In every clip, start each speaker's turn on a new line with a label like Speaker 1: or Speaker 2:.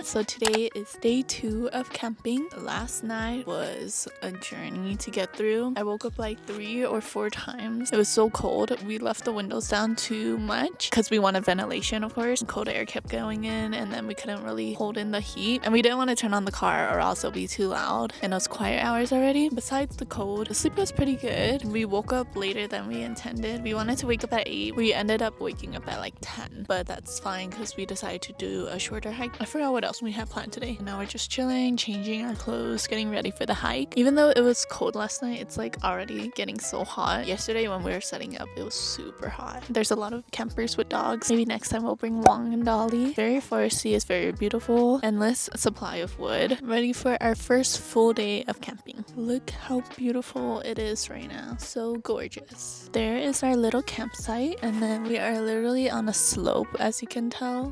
Speaker 1: So today is day 2 of camping. Last night was a journey to get through. I woke up like 3 or 4 times. It was so cold. We left the windows down too much because we wanted ventilation, of course. Cold air kept going in and then we couldn't really hold in the heat. And we didn't want to turn on the car or else it'll be too loud. And it was quiet hours already. Besides the cold, the sleep was pretty good. We woke up later than we intended. We wanted to wake up at 8. We ended up waking up at like 10. But that's fine because we decided to do a shorter hike. I forgot what else we had planned today. Now we're just chilling, changing our clothes, getting ready for the hike. Even though it was cold last night, it's like already getting so hot. Yesterday when we were setting up, it was super hot. There's a lot of campers with dogs. Maybe next time we'll bring Wong and Dolly. Very foresty, is very beautiful. Endless supply of wood. Ready for our first full day of camping. Look how beautiful it is right now. So gorgeous. There is our little campsite, and then we are literally on a slope, as you can tell.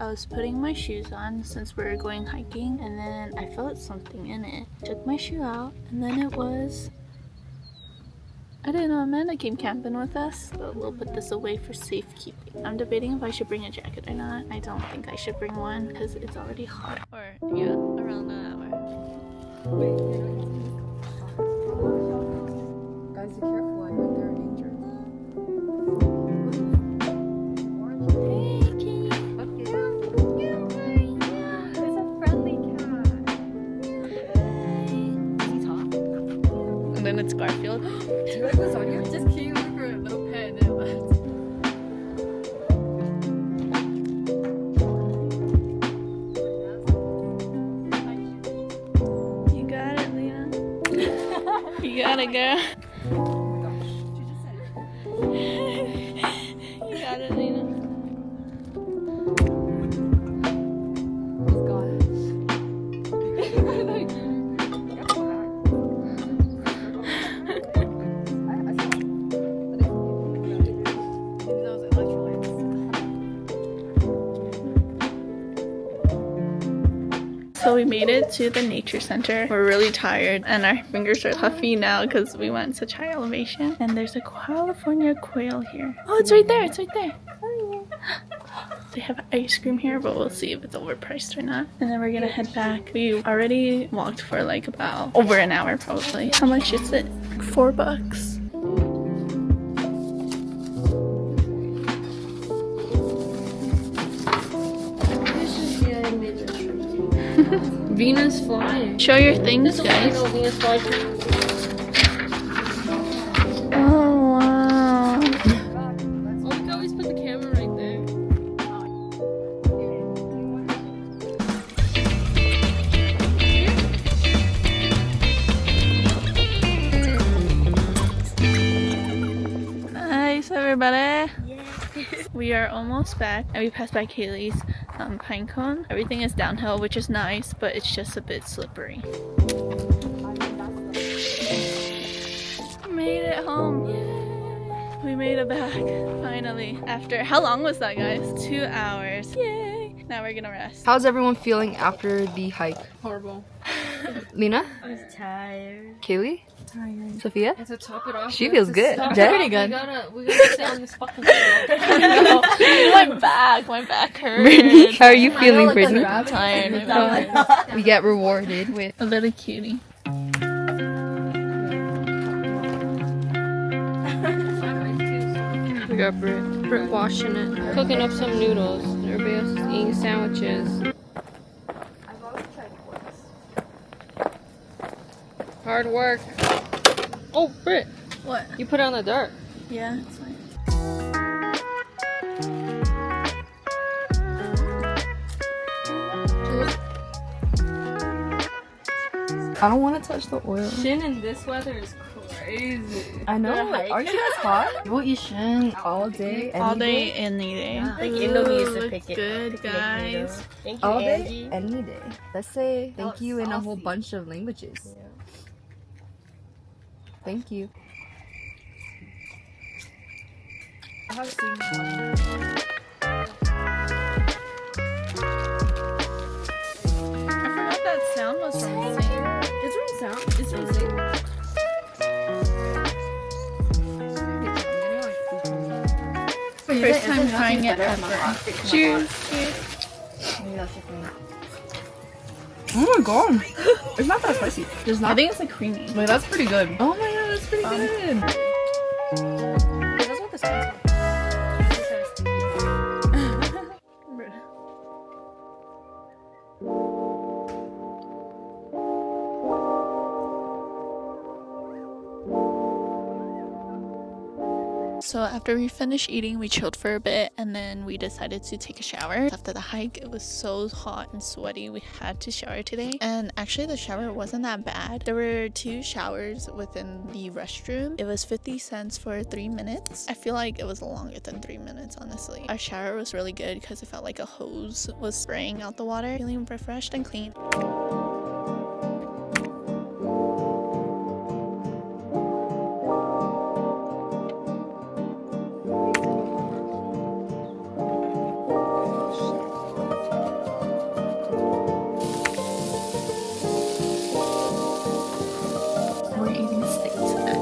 Speaker 1: I was putting my shoes on since we were going hiking, and then I felt something in it. Took my shoe out, and then it was... I didn't know Amanda came camping with us, but we'll put this away for safekeeping. I'm debating if I should bring a jacket or not. I don't think I should bring one because it's already hot. Or, yeah, around an hour.
Speaker 2: Guys, be careful. I heard they're in danger.
Speaker 3: It's a friendly cat. He's hot.
Speaker 1: And then it's Garfield.
Speaker 2: What was on you? Just came for a little pet and it left.
Speaker 1: You got it, Lena. You got it, girl.
Speaker 2: Oh my gosh. She just said it.
Speaker 1: You got it, Lena.
Speaker 2: Oh gosh.
Speaker 1: So we made it to the nature center. We're really tired and our fingers are puffy now because we went such high elevation. And there's a California quail here. Oh, it's right there. It's right there. They have ice cream here, but we'll see if it's overpriced or not. And then we're gonna head back. We already walked for like about over an hour probably. How much is it? $4.
Speaker 3: Venus flying.
Speaker 1: Show your things, guys.
Speaker 3: Venus flying.
Speaker 1: Oh wow.
Speaker 3: Oh, we can always put the camera right there.
Speaker 1: Nice, everybody. We are almost back, and we passed by Kaylee's pine cone. Everything is downhill, which is nice, but it's just a bit slippery. Made it home. Yay. We made it back, finally. After, how long was that, guys? 2 hours. Yay! Now we're gonna rest.
Speaker 2: How's everyone feeling after the hike?
Speaker 3: Horrible.
Speaker 2: Lena?
Speaker 3: I was tired.
Speaker 2: Kaylee?
Speaker 3: Tired.
Speaker 2: Sophia?
Speaker 3: And to top it off,
Speaker 2: She feels good.
Speaker 3: Stop.
Speaker 2: Jen?
Speaker 1: Pretty good.
Speaker 3: We gotta stay on this fucking floor.
Speaker 1: My back hurts.
Speaker 2: Brittany, how are you feeling, Brittany?
Speaker 1: I'm tired. My back.
Speaker 2: We get rewarded with
Speaker 1: A little cutie.
Speaker 3: We got Brit washing it, cooking up some noodles. Everybody else is eating sandwiches. Hard work. Oh, Brit,
Speaker 1: What?
Speaker 3: you put it on the dirt.
Speaker 1: Yeah, it's fine.
Speaker 2: I don't want to touch the oil.
Speaker 3: Shin in this weather is crazy.
Speaker 2: I know.
Speaker 1: The hike.
Speaker 2: Aren't you guys hot? We'll eat shin all day,
Speaker 1: All day, any day.
Speaker 4: Like Indomie used to
Speaker 1: Ooh,
Speaker 4: pick
Speaker 1: looks
Speaker 4: it.
Speaker 1: good,
Speaker 4: pick it
Speaker 1: guys.
Speaker 4: Thank you,
Speaker 2: All day,
Speaker 4: Angie.
Speaker 2: any day. Let's say thank you in a whole
Speaker 4: saucy.
Speaker 2: bunch of languages. Thank you. I have seen
Speaker 1: sound was from Sing.
Speaker 2: It's from sound. It's from sing.
Speaker 1: first time trying it ever.
Speaker 3: Cheers.
Speaker 4: Oh my god. It's not that spicy. It's
Speaker 1: I
Speaker 4: not.
Speaker 1: think it's like creamy.
Speaker 4: Wait, that's pretty good. Oh my god, that's pretty good.
Speaker 3: That's what this is.
Speaker 1: So after we finished eating, we chilled for a bit and then we decided to take a shower. After the hike, it was so hot and sweaty. We had to shower today. And actually the shower wasn't that bad. There were 2 showers within the restroom. It was 50 cents for 3 minutes. I feel like it was longer than 3 minutes, honestly. Our shower was really good because it felt like a hose was spraying out the water. Feeling refreshed and clean. We're eating steak today.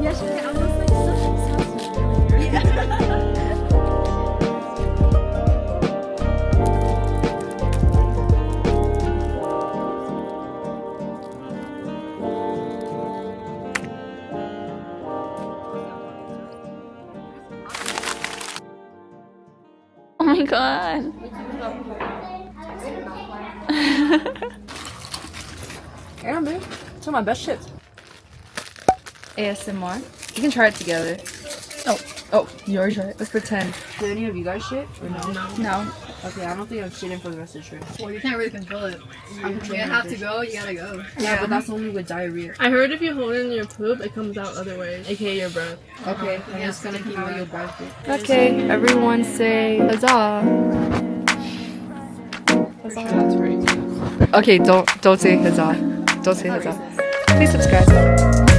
Speaker 2: Yesterday I was like, sounds familiar.
Speaker 1: Oh my god.
Speaker 4: Yeah, babe. It's one of my best shits. ASMR. You can try it together. Oh, you already tried it. Let's pretend. Did any of you guys shit? Or no?
Speaker 1: No.
Speaker 4: Okay, I don't think I'm shitting for the rest of the trip.
Speaker 2: Well, you can't really control it. You have to go, you gotta go.
Speaker 4: Yeah, but that's only with diarrhea.
Speaker 3: I heard if you hold in your poop, it comes out other ways, aka your breath.
Speaker 4: Okay, I'm
Speaker 2: Yeah,
Speaker 4: just gonna keep how your breath is.
Speaker 3: Okay, everyone say huzzah.
Speaker 4: Okay, don't say huzzah. Don't say huzzah. Please subscribe.